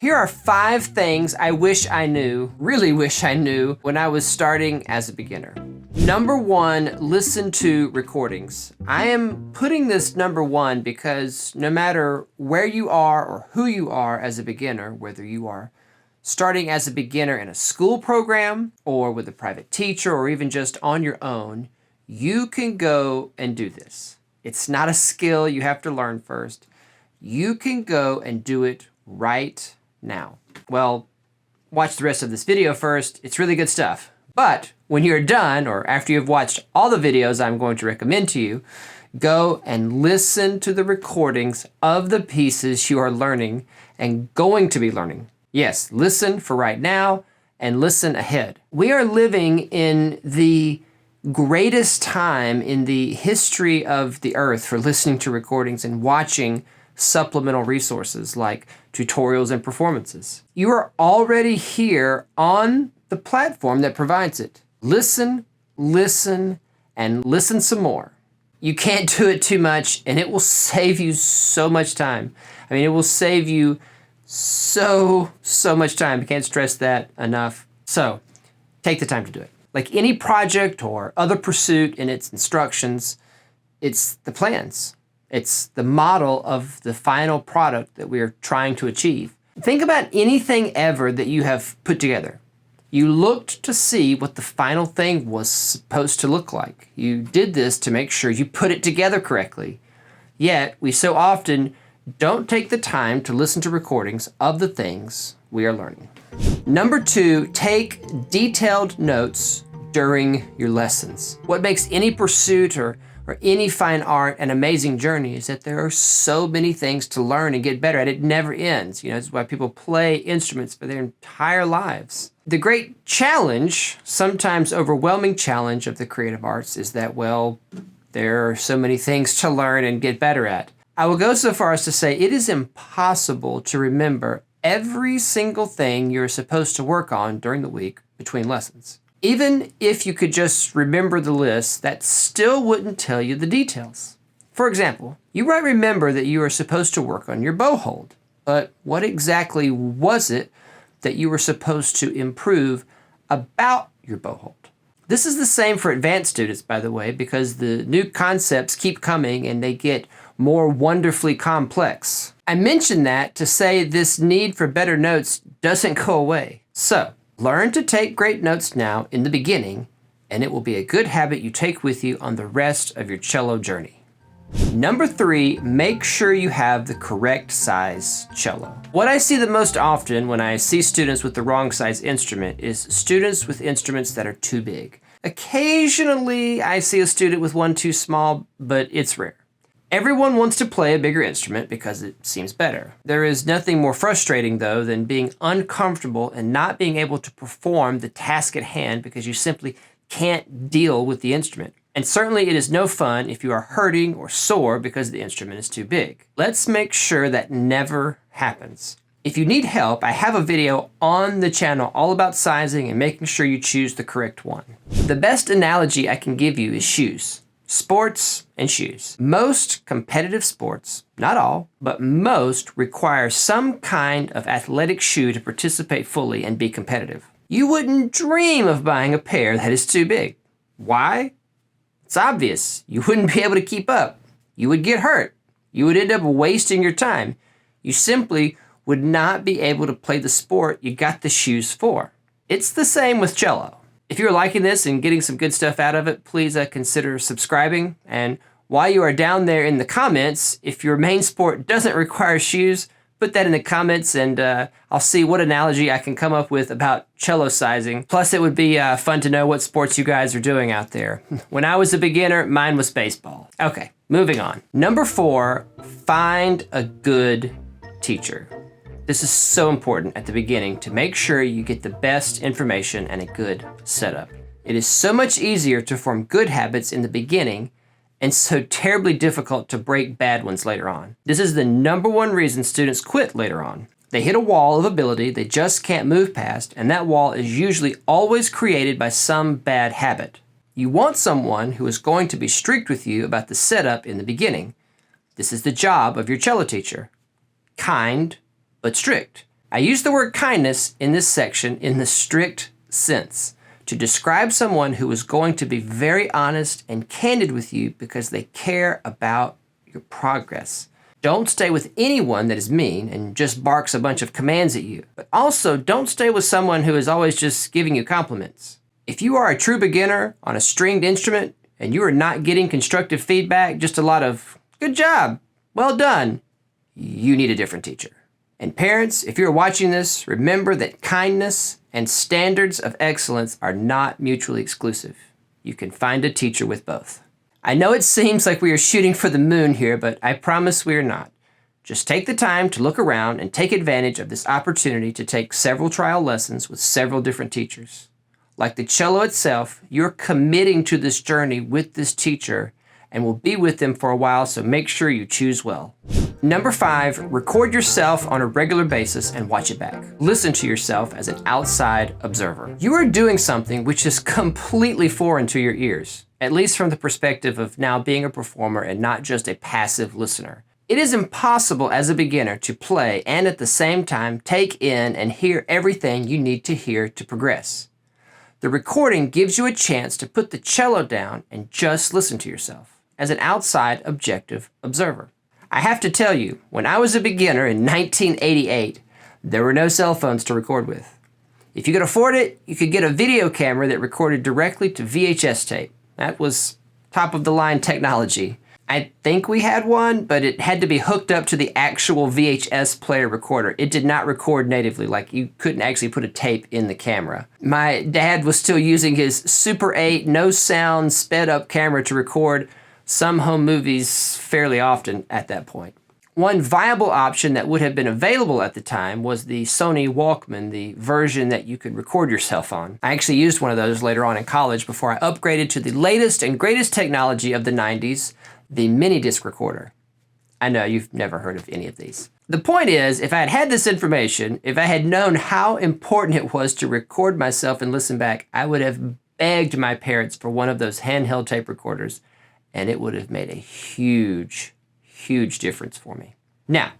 Here are 5 things I wish I knew, really wish I knew, when I was starting as a beginner. Number 1, listen to recordings. I am putting this number 1 because no matter where you are or who you are as a beginner, whether you are starting as a beginner in a school program or with a private teacher or even just on your own, you can go and do this. It's not a skill you have to learn first. You can go and do it right now. Well, watch the rest of this video first. It's really good stuff. But when you're done, or after you've watched all the videos I'm going to recommend to you, go and listen to the recordings of the pieces you are learning and going to be learning. Yes, listen for right now and listen ahead. We are living in the greatest time in the history of the earth for listening to recordings and watching supplemental resources like tutorials and performances. You are already here on the platform that provides it. Listen, listen, and listen some more. You can't do it too much, and it will save you so much time. I mean, it will save you so much time. I can't stress that enough. So take the time to do it. Like any project or other pursuit in its instructions, it's the plans. It's the model of the final product that we are trying to achieve. Think about anything ever that you have put together. You looked to see what the final thing was supposed to look like. You did this to make sure you put it together correctly. Yet, we so often don't take the time to listen to recordings of the things we are learning. Number 2, take detailed notes during your lessons. What makes any pursuit or any fine art an amazing journey is that there are so many things to learn and get better at. It never ends. You know, it's why people play instruments for their entire lives. The great challenge, sometimes overwhelming challenge of the creative arts is that, well, there are so many things to learn and get better at. I will go so far as to say it is impossible to remember every single thing you're supposed to work on during the week between lessons. Even if you could just remember the list, that still wouldn't tell you the details. For example, you might remember that you were supposed to work on your bow hold, but what exactly was it that you were supposed to improve about your bow hold? This is the same for advanced students, by the way, because the new concepts keep coming and they get more wonderfully complex. I mention that to say this need for better notes doesn't go away. So, learn to take great notes now in the beginning, and it will be a good habit you take with you on the rest of your cello journey. Number 3, make sure you have the correct size cello. What I see the most often when I see students with the wrong size instrument is students with instruments that are too big. Occasionally, I see a student with one too small, but it's rare. Everyone wants to play a bigger instrument because it seems better. There is nothing more frustrating, though, than being uncomfortable and not being able to perform the task at hand because you simply can't deal with the instrument. And certainly it is no fun if you are hurting or sore because the instrument is too big. Let's make sure that never happens. If you need help, I have a video on the channel all about sizing and making sure you choose the correct one. The best analogy I can give you is shoes. Sports and shoes. Most competitive sports, not all, but most require some kind of athletic shoe to participate fully and be competitive. You wouldn't dream of buying a pair that is too big. Why? It's obvious. You wouldn't be able to keep up. You would get hurt. You would end up wasting your time. You simply would not be able to play the sport you got the shoes for. It's the same with cello. If you're liking this and getting some good stuff out of it, please consider subscribing. And while you are down there in the comments, if your main sport doesn't require shoes, put that in the comments and I'll see what analogy I can come up with about cello sizing. Plus, it would be fun to know what sports you guys are doing out there. When I was a beginner, mine was baseball. Okay, moving on. Number 4, find a good teacher. This is so important at the beginning to make sure you get the best information and a good setup. It is so much easier to form good habits in the beginning and so terribly difficult to break bad ones later on. This is the number 1 reason students quit later on. They hit a wall of ability they just can't move past, and that wall is usually always created by some bad habit. You want someone who is going to be strict with you about the setup in the beginning. This is the job of your cello teacher. Kind, but strict. I use the word kindness in this section in the strict sense to describe someone who is going to be very honest and candid with you because they care about your progress. Don't stay with anyone that is mean and just barks a bunch of commands at you, but also don't stay with someone who is always just giving you compliments. If you are a true beginner on a stringed instrument and you are not getting constructive feedback, just a lot of, good job, well done, you need a different teacher. And parents, if you're watching this, remember that kindness and standards of excellence are not mutually exclusive. You can find a teacher with both. I know it seems like we are shooting for the moon here, but I promise we are not. Just take the time to look around and take advantage of this opportunity to take several trial lessons with several different teachers. Like the cello itself, you're committing to this journey with this teacher and will be with them for a while, so make sure you choose well. Number 5, record yourself on a regular basis and watch it back. Listen to yourself as an outside observer. You are doing something which is completely foreign to your ears, at least from the perspective of now being a performer and not just a passive listener. It is impossible as a beginner to play and at the same time take in and hear everything you need to hear to progress. The recording gives you a chance to put the cello down and just listen to yourself as an outside objective observer. I have to tell you, when I was a beginner in 1988, there were no cell phones to record with. If you could afford it, you could get a video camera that recorded directly to VHS tape. That was top of the line technology. I think we had one, but it had to be hooked up to the actual VHS player recorder. It did not record natively, like you couldn't actually put a tape in the camera. My dad was still using his Super 8 no sound sped up camera to record some home movies fairly often at that point. One viable option that would have been available at the time was the Sony Walkman, the version that you could record yourself on. I actually used one of those later on in college before I upgraded to the latest and greatest technology of the 90s, the mini disc recorder. I know you've never heard of any of these. The point is, if I had had this information, if I had known how important it was to record myself and listen back, I would have begged my parents for one of those handheld tape recorders, and it would have made a huge, huge difference for me. Now,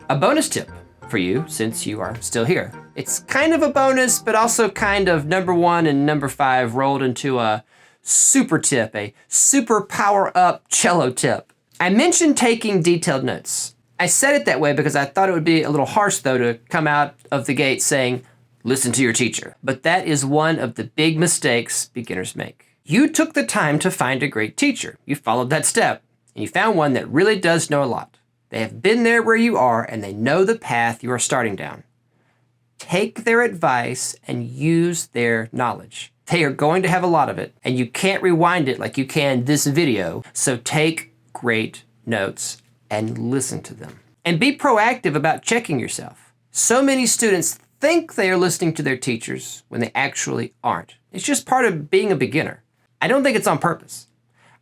a bonus tip for you since you are still here. It's kind of a bonus, but also kind of number 1 and number 5 rolled into a super tip, a super power up cello tip. I mentioned taking detailed notes. I said it that way because I thought it would be a little harsh though to come out of the gate saying, listen to your teacher. But that is one of the big mistakes beginners make. You took the time to find a great teacher. You followed that step, and you found one that really does know a lot. They have been there where you are, and they know the path you are starting down. Take their advice and use their knowledge. They are going to have a lot of it, and you can't rewind it like you can this video, so take great notes and listen to them. And be proactive about checking yourself. So many students think they are listening to their teachers when they actually aren't. It's just part of being a beginner. I don't think it's on purpose.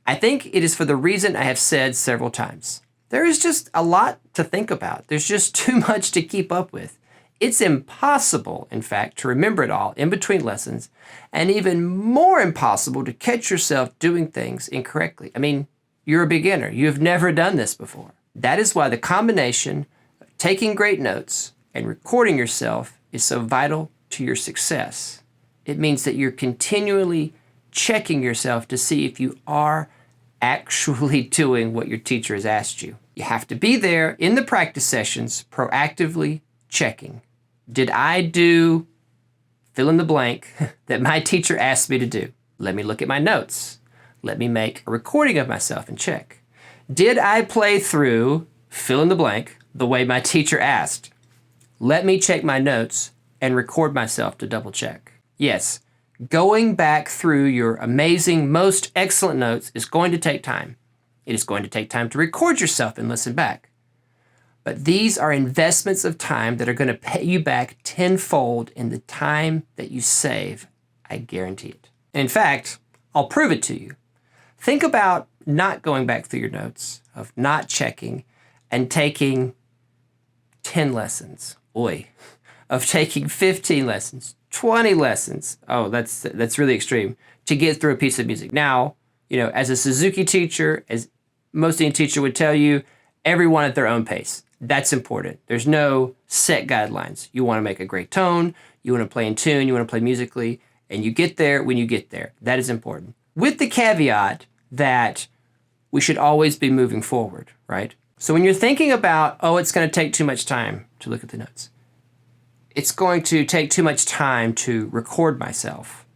I think it is for the reason I have said several times. There is just a lot to think about. There's just too much to keep up with. It's impossible, in fact, to remember it all in between lessons, and even more impossible to catch yourself doing things incorrectly. I mean, you're a beginner. You've never done this before. That is why the combination of taking great notes and recording yourself is so vital to your success. It means that you're continually checking yourself to see if you are actually doing what your teacher has asked you. You have to be there in the practice sessions, proactively checking. Did I do fill in the blank that my teacher asked me to do? Let me look at my notes. Let me make a recording of myself and check. Did I play through fill in the blank the way my teacher asked? Let me check my notes and record myself to double check. Yes, going back through your amazing, most excellent notes is going to take time. It is going to take time to record yourself and listen back. But these are investments of time that are going to pay you back tenfold in the time that you save. I guarantee it. In fact, I'll prove it to you. Think about not going back through your notes, of not checking, and taking 10 lessons. Of taking 15 lessons, 20 lessons. Oh, that's really extreme to get through a piece of music. Now, as a Suzuki teacher, as most any teacher would tell you, everyone at their own pace. That's important. There's no set guidelines. You want to make a great tone, you want to play in tune, you want to play musically, and you get there when you get there. That is important. With the caveat that we should always be moving forward, right? So when you're thinking about, oh, it's going to take too much time to look at the notes, it's going to take too much time to record myself,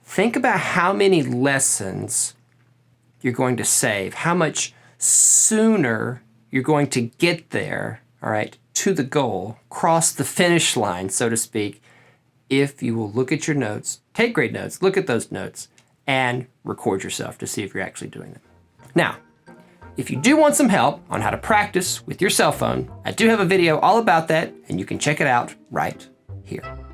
think about how many lessons you're going to save, how much sooner you're going to get there, all right, to the goal, cross the finish line, so to speak, if you will look at your notes, take great notes, look at those notes, and record yourself to see if you're actually doing them. Now, if you do want some help on how to practice with your cell phone, I do have a video all about that, and you can check it out right here.